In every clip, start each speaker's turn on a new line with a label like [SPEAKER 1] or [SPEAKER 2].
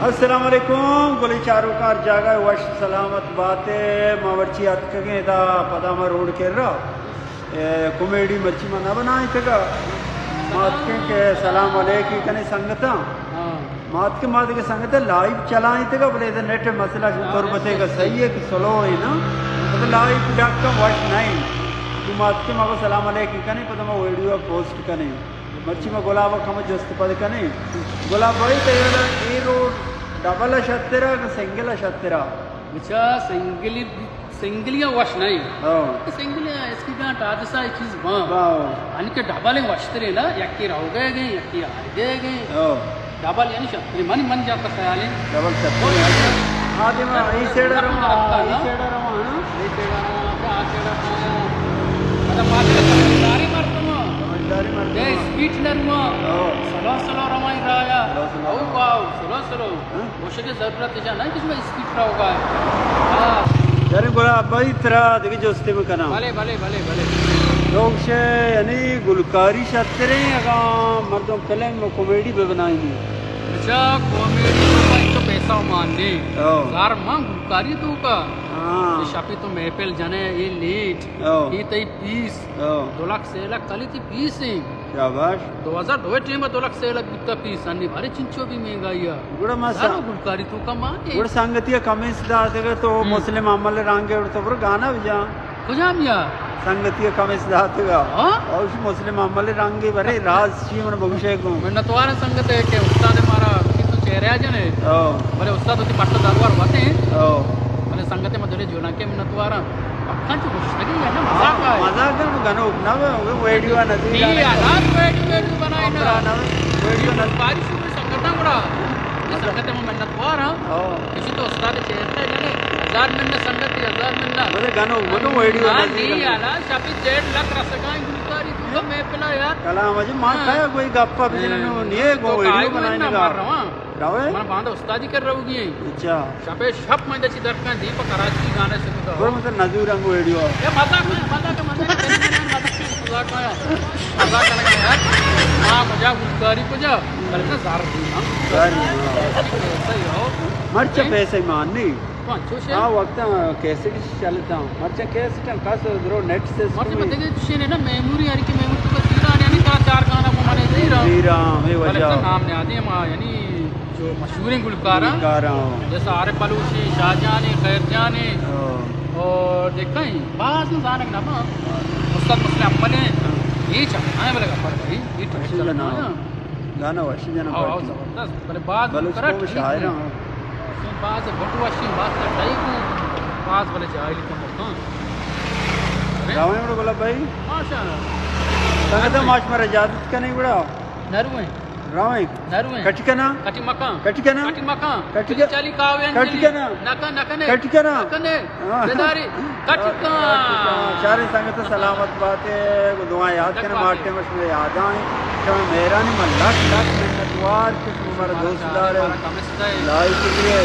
[SPEAKER 1] अस्सलाम वालेकुम गोली चारों कार जागा वश सलामत बाते मावरची अतकगे दा पदामा रोड के रा कॉमेडी मच्छी मना बनाई तगा मातके के सलाम वालेकुम कने संगता मातके मातके संगता लाइव चलाई तगा बोले इधर नेट मसला तुरबते का सही है कि स्लो है ना तो लाइव डॉट वश नहीं तू मातके माको सलाम वालेकुम कने पदामा वीडियो पोस्ट कने मच्छी में गुलाब कम जस्त पद कने गुलाब भाई तो ये रोड डबल शत्तेरा का सिंगल शत्तेरा
[SPEAKER 2] बिचा सिंगलिया वश नहीं सिंगलिया इसकी गांठ आज सा चीज वां अनके डबल वशतरे ना यक्की रहो गए यक्की आ गए डबल यानी शत्रे मन जाता ख्याल है
[SPEAKER 1] डबल शत्तेरा आदि में ई सेड़ा रहा ना आ सेड़ा
[SPEAKER 2] मतलब मात्र समझदारी मरतम दे स्पीड नरमा सलो रमाई राया ओ वाओ सलो वोशे की जरूरत है ना किसमें स्पीड रहा होगा हां
[SPEAKER 1] यानी बोला भाई तेरा देखिए जोस्ते में करना
[SPEAKER 2] भले
[SPEAKER 1] लोग से यानी गुलकारी शत्रे अगा मर्दों फिल्म कॉमेडी पे बनाएंगे
[SPEAKER 2] अच्छा कॉमेडी में तो पैसा मानने यार मां गुलकारी तो का ये शापी तो महफिल जाने ये लेट ये तई 2 लाख से लाख कली थी 20 है
[SPEAKER 1] शाबाश
[SPEAKER 2] 2002 में 2 लाख से लाख बिकता पीस अन्नी भारी चिंचो भी महंगाई है
[SPEAKER 1] गुड़ा मसा
[SPEAKER 2] गुलकारी तो का मां
[SPEAKER 1] गुड़ संगतिया कमेंस दाते तो मुस्लिम अमल रांगे तो पर गाना भी जा
[SPEAKER 2] कुजामिया
[SPEAKER 1] संगतिया कमेंस दाते का और मुस्लिम अमल रांगे बरे राज जीवन भविष्य को
[SPEAKER 2] मैं नतवार संगत है के उस्ताद हमारा कितु चेहरे आ जने बोले उस्ताद होती पट्टा दरबार बातें मैंने संगते मधुरे जोना के नतवारा अक्खां तो सही है ना मजाक
[SPEAKER 1] का गाना उपना वो वीडियो नदी
[SPEAKER 2] ये आजाद वीडियो बनाए ना
[SPEAKER 1] वीडियो न
[SPEAKER 2] बारिश में संगता बड़ा ये संगते में नतवारा किसी तो उस्ताद चेहरे ने 1000 में संगत 1000 में ना
[SPEAKER 1] बोले गाना वो वीडियो
[SPEAKER 2] नदी आला शापी 1.5 लाख रसगाई गुलकारी तो मैं पिला यार
[SPEAKER 1] कला मुझे मां खाया कोई गप्पा बिजने ने वो वीडियो बनाने का रावे
[SPEAKER 2] मन बांध उस्तादी कर रहोगी
[SPEAKER 1] अच्छा
[SPEAKER 2] शापे शप में दची दरका दीप कराची गाने से तो
[SPEAKER 1] और मतलब नजूर रंग वीडियो
[SPEAKER 2] ये मजाक करना यार हां मजाक गुलकारी को जा करके सार सही हो
[SPEAKER 1] मर्च पैसे मान नहीं
[SPEAKER 2] पांचो से
[SPEAKER 1] हां वक्त कैसे की चलता हूं मर्च कैसे कास द्रो नेट से
[SPEAKER 2] मर्च पता है छे ने ना मेमोरी यानी कि मेमोरी तो जीरा यानी का 4 गाना माने जीरा
[SPEAKER 1] ये वजह
[SPEAKER 2] नाम ने आदि मां यानी जो मशहूर गुलकार जैसे आरिफ बलूची शाहजहां खैरजान और देखा ही बाज में जाने का नाम उस्ताद मुस्लिम अम्मा ने ये चाहे बोले पर भाई ये तो ना
[SPEAKER 1] गाना वश जना
[SPEAKER 2] हां जबरदस्त पर बाज
[SPEAKER 1] बलूच को शायर
[SPEAKER 2] बाज बटवाशी बात का टाइप बाज वाले जाहिल का मकान
[SPEAKER 1] गावे में बोला भाई
[SPEAKER 2] माशाल्लाह
[SPEAKER 1] संगत माच मरे इजाजत का नहीं बड़ा
[SPEAKER 2] नरवे
[SPEAKER 1] रावे
[SPEAKER 2] नरवे
[SPEAKER 1] कटकना
[SPEAKER 2] कटी मकान
[SPEAKER 1] कटकना
[SPEAKER 2] चली कावे
[SPEAKER 1] कटकना
[SPEAKER 2] नकने
[SPEAKER 1] कटकना
[SPEAKER 2] नकने बेदारी कटका
[SPEAKER 1] सारे संगत सलामत बातें दुआ याद करना मारते में याद आए तो मेरा नहीं मन लाख मिन्नतवार के हमारा दोस्तदार लाइक के लिए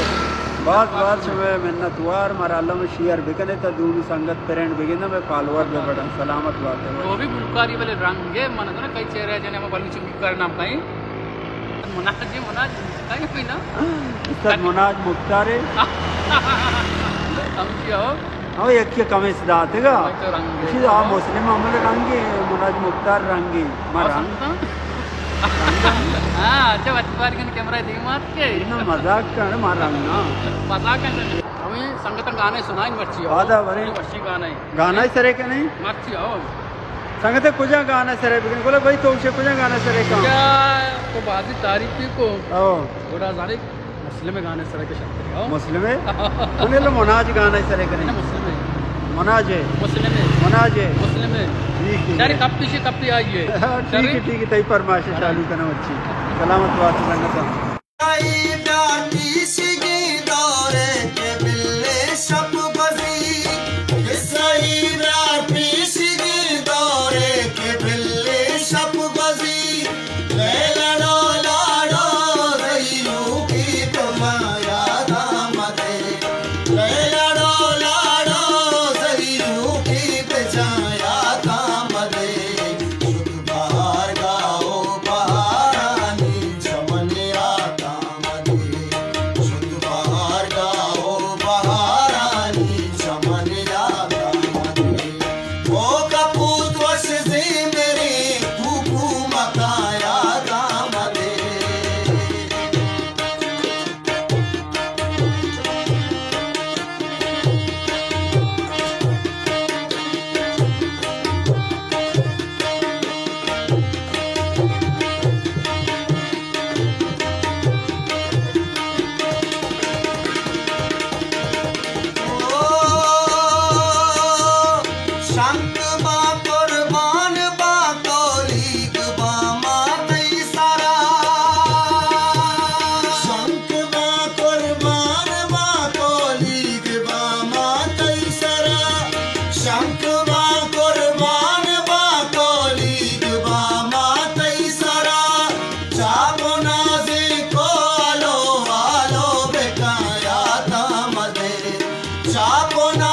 [SPEAKER 1] बात समय मिन्नतवार मारा अल्लाह में शेयर बिकने तो दूर संगत पेरेंट बिगिन में फॉलोअर में बड़ा सलामत बात है
[SPEAKER 2] वो भी गुलकारी वाले रंगे मन ना कई चेहरे जने में बलूची करना कहीं मुनाज कहीं कोई ना
[SPEAKER 1] उस्ताद मुनाज मुख्तार
[SPEAKER 2] समझियो
[SPEAKER 1] हाँ एक के कमे से दाते का इसी आ मुस्लिम अमल रंगे मुनाज मुख्तार रंगे मारा
[SPEAKER 2] हां अच्छा बार के कैमरा दे मार के
[SPEAKER 1] ना मजाक कर मारा ना
[SPEAKER 2] मजाक है हमें संगत गाने सुनाई मर्ची हो
[SPEAKER 1] आधा बरे
[SPEAKER 2] मर्ची गाना
[SPEAKER 1] ही सरे के नहीं
[SPEAKER 2] मर्ची हो
[SPEAKER 1] संगत कुजा गाना सरे बिकन बोले भाई तो उसे कुजा गाना सरे का
[SPEAKER 2] क्या तो बादी तारीफ को
[SPEAKER 1] ओ
[SPEAKER 2] थोड़ा सारे मुस्लिम गाने सरे के शब्द हो
[SPEAKER 1] मुस्लिम है उन्हें लो मुनाज गाना सरे के नहीं
[SPEAKER 2] मुस्लिम है
[SPEAKER 1] मुनाज है
[SPEAKER 2] मुस्लिम है
[SPEAKER 1] ठीक है
[SPEAKER 2] यार कब पीछे कब पे आई है
[SPEAKER 1] ठीक है तई फरमाइश चालू करना अच्छी सलामत बात संगत
[SPEAKER 3] चाको ना